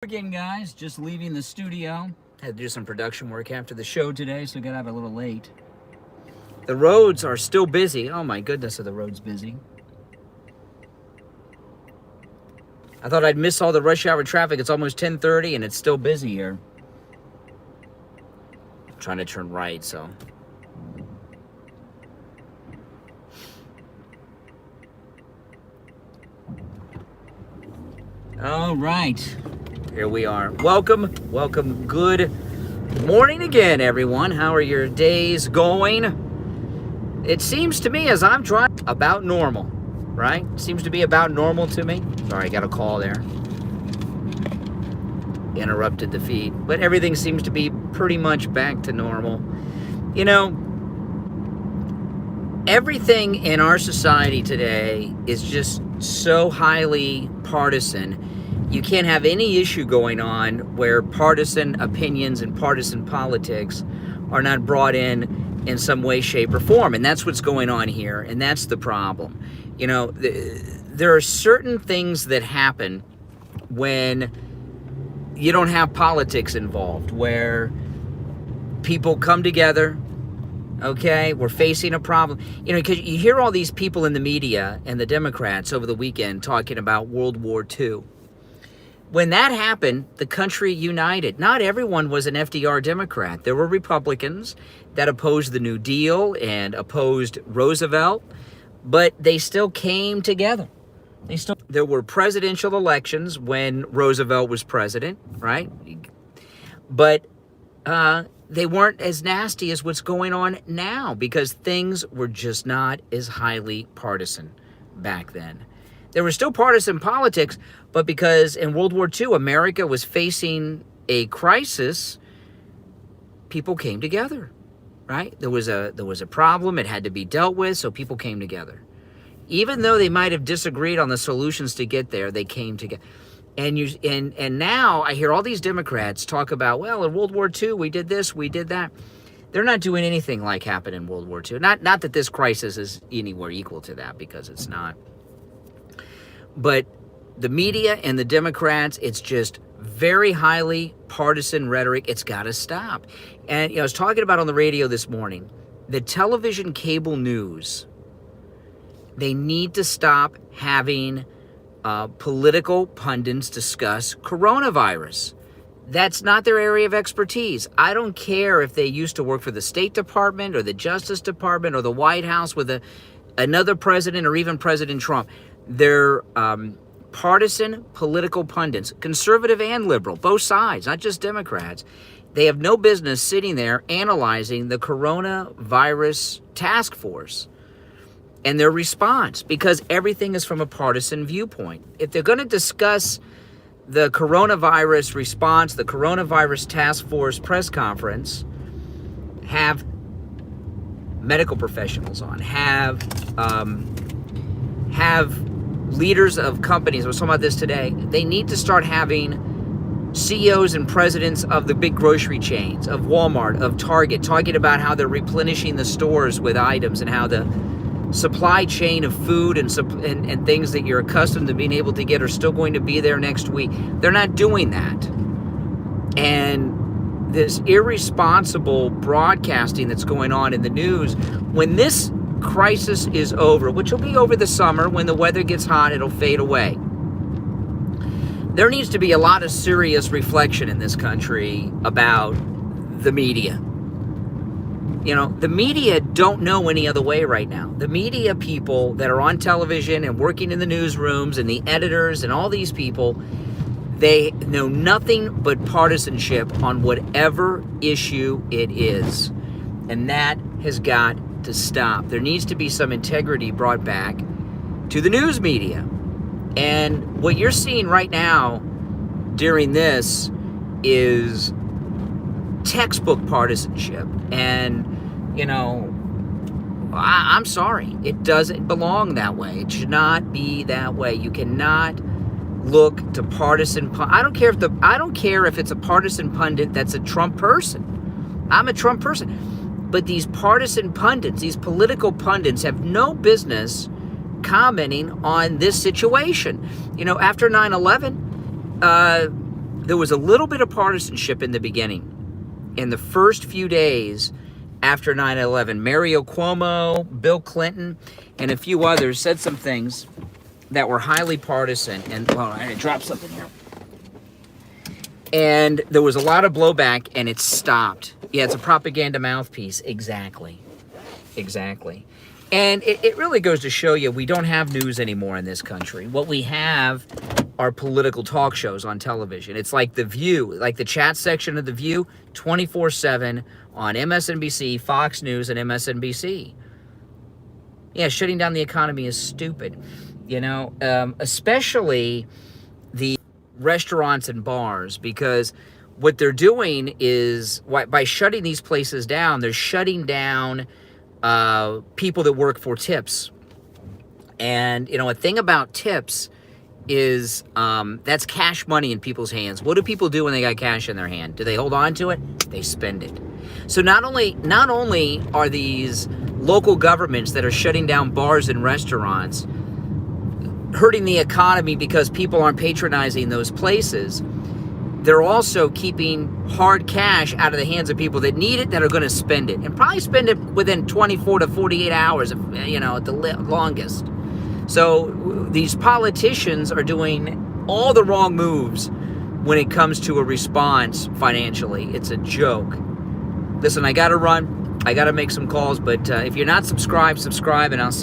Again, guys, just leaving the studio. Had to do some production work after the show today, so got out a little late. The roads are still busy. Oh my goodness, are the roads busy. I thought I'd miss all the rush hour traffic. It's almost 10:30 and it's still busy here. I'm trying to turn right, so. All right. Here we are. Welcome. Good morning again, everyone. How are your days going? It seems to me as I'm driving about normal, right? Seems to be about normal to me. Sorry, I got a call there. Interrupted the feed. But everything seems to be pretty much back to normal. You know, everything in our society today is just so highly partisan. You can't have any issue going on where partisan opinions and partisan politics are not brought in some way, shape, or form. And that's what's going on here, and that's the problem. You know, there are certain things that happen when you don't have politics involved, where people come together, okay, we're facing a problem. You know, because you hear all these people in the media and the Democrats over the weekend talking about World War II. When that happened, the country united. Not everyone was an FDR Democrat. There were Republicans that opposed the New Deal and opposed Roosevelt, but they still came together. There were presidential elections when Roosevelt was president, right? But they weren't as nasty as what's going on now because things were just not as highly partisan back then. There was still partisan politics, but because in World War II, America was facing a crisis, people came together, right? There was a problem, it had to be dealt with, so people came together. Even though they might have disagreed on the solutions to get there, they came together. And now I hear all these Democrats talk about, well, in World War II, we did this, we did that. They're not doing anything like happened in World War II. Not that this crisis is anywhere equal to that, because it's not. But the media and the Democrats, it's just very highly partisan rhetoric. It's got to stop. And I was talking about on the radio this morning, the television cable news, they need to stop having political pundits discuss coronavirus. That's not their area of expertise. I don't care if they used to work for the State Department or the Justice Department or the White House with another president or even President Trump. They're partisan political pundits, conservative and liberal, both sides, not just Democrats. They have no business sitting there analyzing the coronavirus task force and their response, because everything is from a partisan viewpoint. If they're going to discuss the coronavirus response, the coronavirus task force press conference, have medical professionals on, have leaders of companies. I was talking about this today. They need to start having CEOs and presidents of the big grocery chains, of Walmart, of Target, talking about how they're replenishing the stores with items and how the supply chain of food and things that you're accustomed to being able to get are still going to be there next week. They're not doing that. And this irresponsible broadcasting that's going on in the news, when this crisis is over, which will be over the summer, when the weather gets hot, it'll fade away. There needs to be a lot of serious reflection in this country about the media. You know, the media don't know any other way right now. The media people that are on television and working in the newsrooms and the editors and all these people, they know nothing but partisanship on whatever issue it is. And that has got to stop. There needs to be some integrity brought back to the news media. And what you're seeing right now during this is textbook partisanship. And, I'm sorry. It doesn't belong that way. It should not be that way. You cannot look to partisan. I don't care if it's a partisan pundit that's a Trump person. I'm a Trump person. But these partisan pundits, these political pundits, have no business commenting on this situation. After 9/11, there was a little bit of partisanship in the beginning. In the first few days after 9/11, Mario Cuomo, Bill Clinton, and a few others said some things that were highly partisan. And, well, I dropped something here. And there was a lot of blowback, and it stopped. Yeah, it's a propaganda mouthpiece. Exactly. And it really goes to show you we don't have news anymore in this country. What we have are political talk shows on television. It's like The View, like the chat section of The View, 24/7 on MSNBC, Fox News, and MSNBC. Yeah, shutting down the economy is stupid. You know, especially the restaurants and bars, because what they're doing is, by shutting these places down, they're shutting down people that work for tips. And, you know, a thing about tips is that's cash money in people's hands. What do people do when they got cash in their hand? Do they hold on to it? They spend it. So not only are these local governments that are shutting down bars and restaurants hurting the economy because people aren't patronizing those places, they're also keeping hard cash out of the hands of people that need it, that are going to spend it, and probably spend it within 24 to 48 hours, you know, at the longest. So these politicians are doing all the wrong moves when it comes to a response financially. It's a joke. Listen, I got to run. I got to make some calls, but if you're not subscribed, subscribe, and I'll see